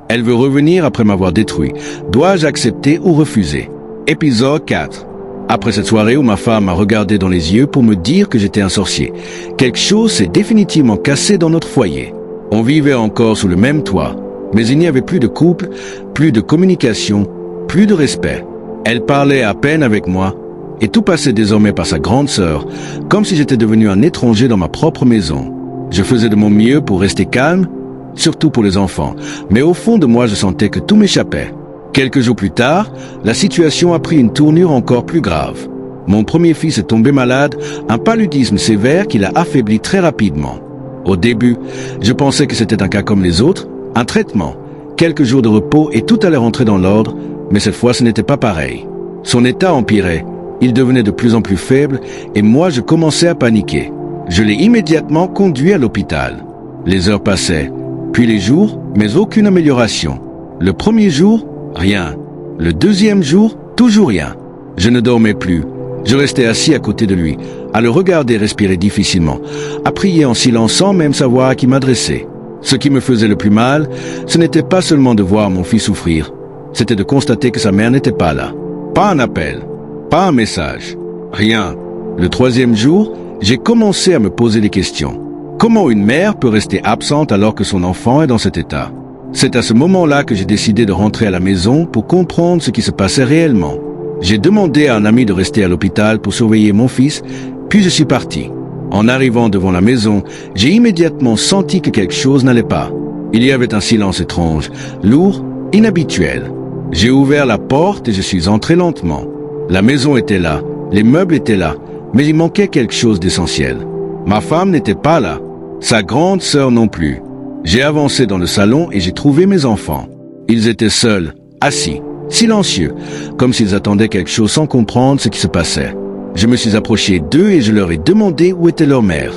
Elle veut revenir après m'avoir détruit. Dois-je accepter ou refuser? Épisode 4. Après cette soirée où ma femme m'a regardé dans les yeux pour me dire que j'étais un sorcier, quelque chose s'est définitivement cassé dans notre foyer. On vivait encore sous le même toit, mais il n'y avait plus de couple, plus de communication, plus de respect. Elle parlait à peine avec moi, et tout passait désormais par sa grande sœur, comme si j'étais devenu un étranger dans ma propre maison. Je faisais de mon mieux pour rester calme, surtout pour les enfants, mais au fond de moi je sentais que tout m'échappait. Quelques jours plus tard, la situation a pris une tournure encore plus grave. Mon premier fils est tombé malade, un paludisme sévère qui l'a affaibli très rapidement. Au début, je pensais que c'était un cas comme les autres, un traitement, quelques jours de repos et tout allait rentrer dans l'ordre, mais cette fois ce n'était pas pareil. Son état empirait, il devenait de plus en plus faible et moi je commençais à paniquer. Je l'ai immédiatement conduit à l'hôpital. Les heures passaient, puis les jours, mais aucune amélioration. Le premier jour, rien. Le deuxième jour, toujours rien. Je ne dormais plus. Je restais assis à côté de lui, à le regarder respirer difficilement, à prier en silence sans même savoir à qui m'adresser. Ce qui me faisait le plus mal, ce n'était pas seulement de voir mon fils souffrir, c'était de constater que sa mère n'était pas là. Pas un appel, pas un message, rien. Le troisième jour, j'ai commencé à me poser des questions. Comment une mère peut rester absente alors que son enfant est dans cet état? C'est à ce moment-là que j'ai décidé de rentrer à la maison pour comprendre ce qui se passait réellement. J'ai demandé à un ami de rester à l'hôpital pour surveiller mon fils, puis je suis parti. En arrivant devant la maison, j'ai immédiatement senti que quelque chose n'allait pas. Il y avait un silence étrange, lourd, inhabituel. J'ai ouvert la porte et je suis entré lentement. La maison était là, les meubles étaient là, mais il manquait quelque chose d'essentiel. Ma femme n'était pas là, sa grande sœur non plus. J'ai avancé dans le salon et j'ai trouvé mes enfants. Ils étaient seuls, assis, silencieux, comme s'ils attendaient quelque chose sans comprendre ce qui se passait. Je me suis approché d'eux et je leur ai demandé où était leur mère.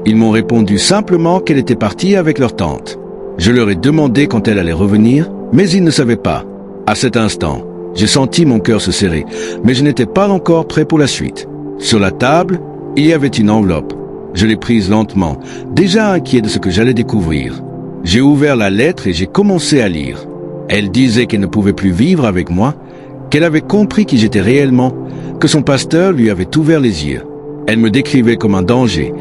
Ils m'ont répondu simplement qu'elle était partie avec leur tante. Je leur ai demandé quand elle allait revenir, mais ils ne savaient pas. À cet instant, j'ai senti mon cœur se serrer, mais je n'étais pas encore prêt pour la suite. Sur la table, il y avait une enveloppe. Je l'ai prise lentement, déjà inquiet de ce que j'allais découvrir. J'ai ouvert la lettre et j'ai commencé à lire. Elle disait qu'elle ne pouvait plus vivre avec moi, qu'elle avait compris qui j'étais réellement, que son pasteur lui avait ouvert les yeux. Elle me décrivait comme un danger,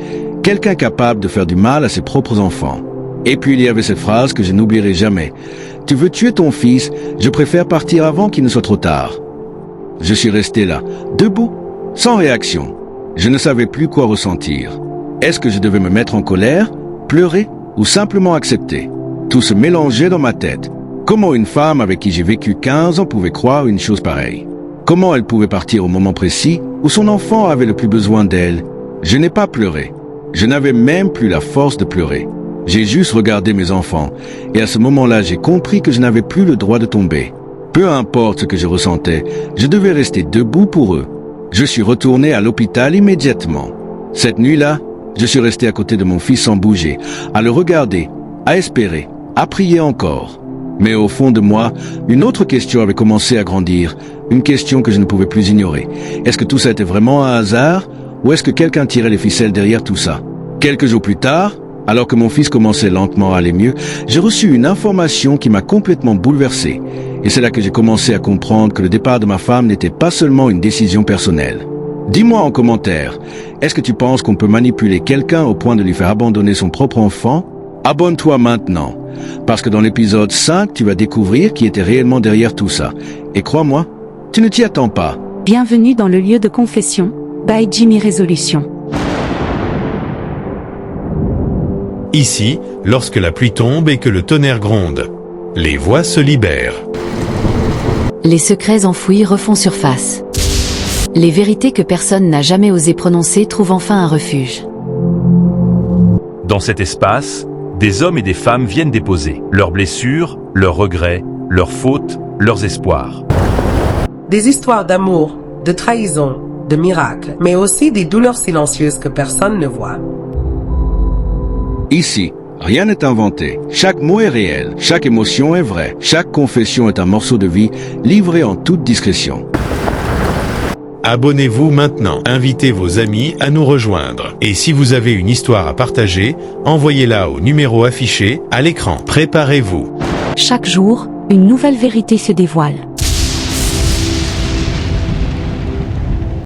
quelqu'un capable de faire du mal à ses propres enfants. Et puis il y avait cette phrase que je n'oublierai jamais. « Tu veux tuer ton fils, je préfère partir avant qu'il ne soit trop tard. » Je suis resté là, debout, sans réaction. Je ne savais plus quoi ressentir. Est-ce que je devais me mettre en colère, pleurer ou simplement accepter? Tout se mélangeait dans ma tête. Comment une femme avec qui j'ai vécu 15 ans pouvait croire une chose pareille? Comment elle pouvait partir au moment précis où son enfant avait le plus besoin d'elle? Je n'ai pas pleuré. Je n'avais même plus la force de pleurer. J'ai juste regardé mes enfants et à ce moment-là j'ai compris que je n'avais plus le droit de tomber. Peu importe ce que je ressentais, je devais rester debout pour eux. Je suis retourné à l'hôpital immédiatement. Cette nuit-là, je suis resté à côté de mon fils sans bouger, à le regarder, à espérer, à prier encore. Mais au fond de moi, une autre question avait commencé à grandir, une question que je ne pouvais plus ignorer. Est-ce que tout ça était vraiment un hasard, ou est-ce que quelqu'un tirait les ficelles derrière tout ça? Quelques jours plus tard, alors que mon fils commençait lentement à aller mieux, j'ai reçu une information qui m'a complètement bouleversé. Et c'est là que j'ai commencé à comprendre que le départ de ma femme n'était pas seulement une décision personnelle. Dis-moi en commentaire, est-ce que tu penses qu'on peut manipuler quelqu'un au point de lui faire abandonner son propre enfant? Abonne-toi maintenant, parce que dans l'épisode 5, tu vas découvrir qui était réellement derrière tout ça. Et crois-moi, tu ne t'y attends pas. Bienvenue dans le lieu de confession, by Jimmy Résolution. Ici, lorsque la pluie tombe et que le tonnerre gronde, les voix se libèrent. Les secrets enfouis refont surface. Les vérités que personne n'a jamais osé prononcer trouvent enfin un refuge. Dans cet espace, des hommes et des femmes viennent déposer leurs blessures, leurs regrets, leurs fautes, leurs espoirs. Des histoires d'amour, de trahison, de miracles, mais aussi des douleurs silencieuses que personne ne voit. Ici, rien n'est inventé. Chaque mot est réel, chaque émotion est vraie, chaque confession est un morceau de vie livré en toute discrétion. Abonnez-vous maintenant, invitez vos amis à nous rejoindre. Et si vous avez une histoire à partager, envoyez-la au numéro affiché à l'écran. Préparez-vous. Chaque jour, une nouvelle vérité se dévoile.